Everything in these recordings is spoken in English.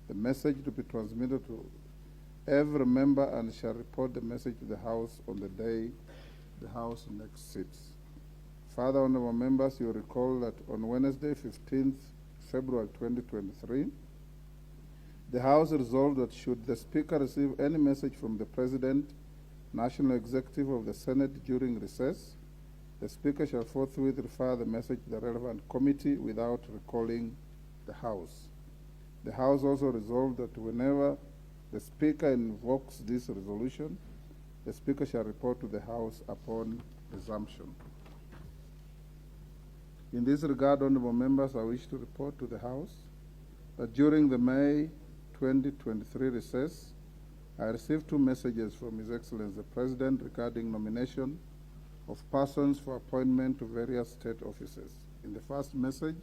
the message to be transmitted to every member and shall report the message to the House on the day the House next sits. Further, honorable members, you recall that on Wednesday, 15th February 2023, the House resolved that should the Speaker receive any message from the President, National Executive of the Senate during recess, the Speaker shall forthwith refer the message to the relevant committee without recalling the House. The House also resolved that whenever the Speaker invokes this resolution, the Speaker shall report to the House upon resumption. In this regard, honorable members, I wish to report to the House that during the May 2023 recess, I received 2 messages from His Excellency the President regarding nomination of persons for appointment to various state offices. In the first message,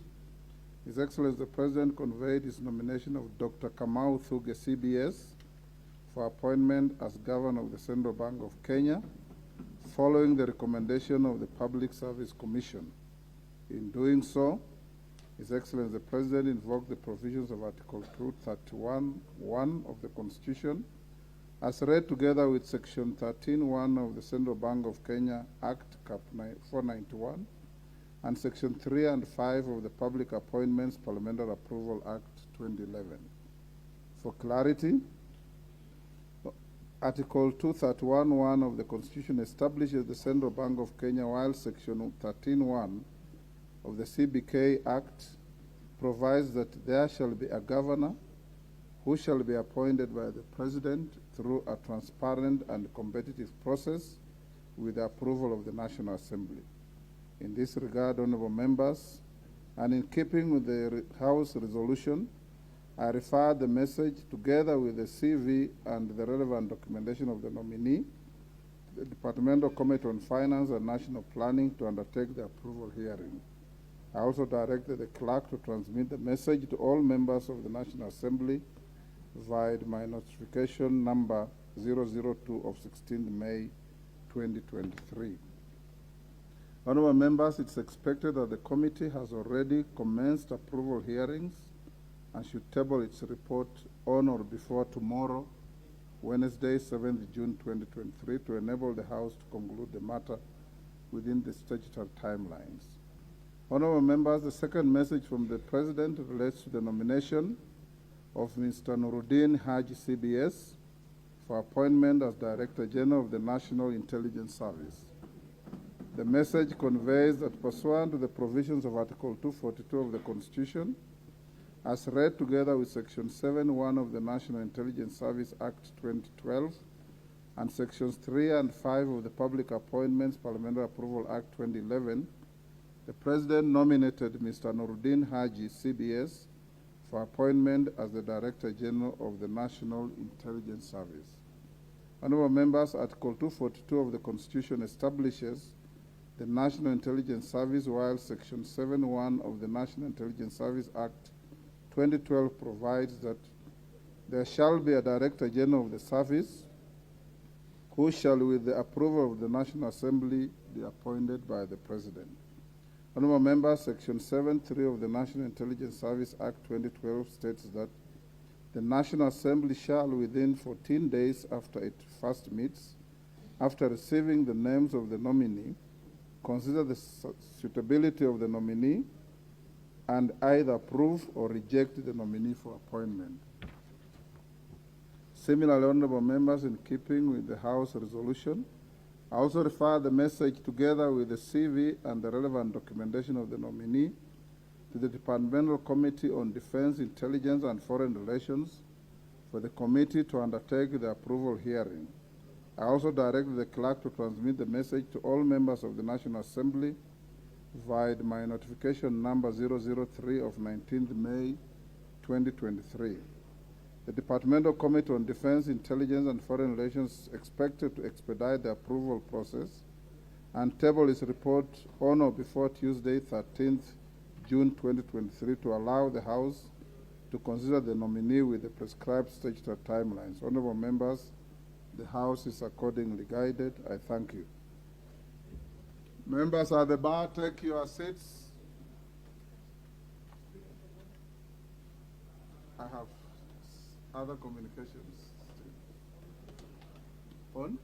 His Excellency the President conveyed his nomination of Dr. Kamau Thuge, CBS, for appointment as Governor of the Central Bank of Kenya, following the recommendation of the Public Service Commission. In doing so, His Excellency the President invoked the provisions of Article 231(1) of the Constitution, as read together with Section 13(1) of the Central Bank of Kenya Act Cap 491 and Section 3 and 5 of the Public Appointments Parliamentary Approval Act 2011. For clarity, Article 231(1) of the Constitution establishes the Central Bank of Kenya, while Section 13(1) of the CBK Act provides that there shall be a governor who shall be appointed by the President through a transparent and competitive process with the approval of the National Assembly. In this regard, honorable members, and in keeping with the House resolution, I refer the message together with the CV and the relevant documentation of the nominee to the Departmental Committee on Finance and National Planning to undertake the approval hearing. I also directed the clerk to transmit the message to all members of the National Assembly via my notification number 002 of 16th May 2023. Honorable members, it's expected that the committee has already commenced approval hearings and should table its report on or before tomorrow, Wednesday, 7th June 2023, to enable the House to conclude the matter within the statutory timelines. Honorable members, the second message from the President relates to the nomination of Mr. Nuruddin Haji, CBS, for appointment as Director General of the National Intelligence Service. The message conveys that pursuant to the provisions of Article 242 of the Constitution, as read together with Section 7(1) of the National Intelligence Service Act 2012 and Sections 3 and 5 of the Public Appointments Parliamentary Approval Act 2011, the President nominated Mr. Nuruddin Haji, CBS, for appointment as the Director General of the National Intelligence Service. Honorable members, Article 242 of the Constitution establishes the National Intelligence Service, while Section 7(1) of the National Intelligence Service Act 2012 provides that there shall be a Director General of the Service who shall, with the approval of the National Assembly, be appointed by the President. Honorable members, Section 7(3) of the National Intelligence Service Act 2012 states that the National Assembly shall, within 14 days after it first meets, after receiving the names of the nominee, consider the suitability of the nominee and either approve or reject the nominee for appointment. Similarly, honorable members, in keeping with the House resolution, I also refer the message together with the CV and the relevant documentation of the nominee to the Departmental Committee on Defense, Intelligence and Foreign Relations for the committee to undertake the approval hearing. I also directed the clerk to transmit the message to all members of the National Assembly via my notification number 003 of 19th May 2023. The Departmental Committee on Defense, Intelligence and Foreign Relations is expected to expedite the approval process and table its report on or before Tuesday, 13th June 2023, to allow the House to consider the nominee with the prescribed statutory timelines. Honorable members, the House is accordingly guided. I thank you. Members at the bar, take your seats. I have Other communications. On?